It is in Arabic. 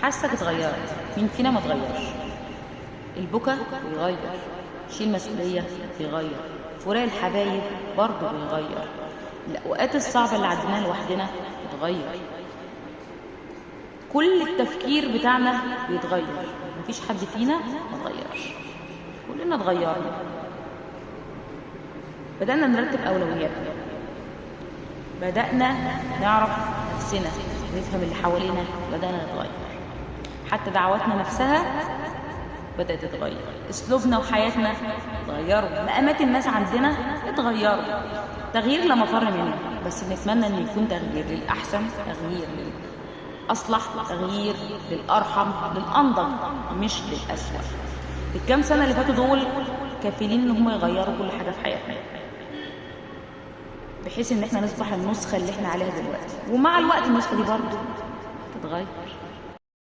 حاسك اتغيرت. مين فينا ما اتغيرش؟ البكا بيغير، شيل مسؤولية بيغير، فراق الحبايب برضه بيغير، الأوقات الصعبة اللي عديناها لوحدنا بتغير، كل التفكير بتاعنا بيتغير. مفيش حد فينا ما اتغيرش، كلنا اتغيرنا. بدأنا نرتب أولوياتنا، بدأنا نعرف نفسنا، نفهم اللي حوالينا، بدأنا نتغير. حتى دعواتنا نفسها بدأت تتغير، أسلوبنا وحياتنا اتغيروا، مقامات الناس عندنا اتغيروا. تغيير لا مفر منه، بس نتمنى إن يكون تغيير للأحسن، تغيير للأصلح، تغيير للأرحم، للأنضج، مش للأسوأ. الكام سنة اللي فاتوا دول كافلين إن هم يغيروا كل حاجة في حياتنا، بحيث إن احنا نصبح النسخة اللي احنا عليها دلوقتي. ومع الوقت النسخة دي برضه تتغير.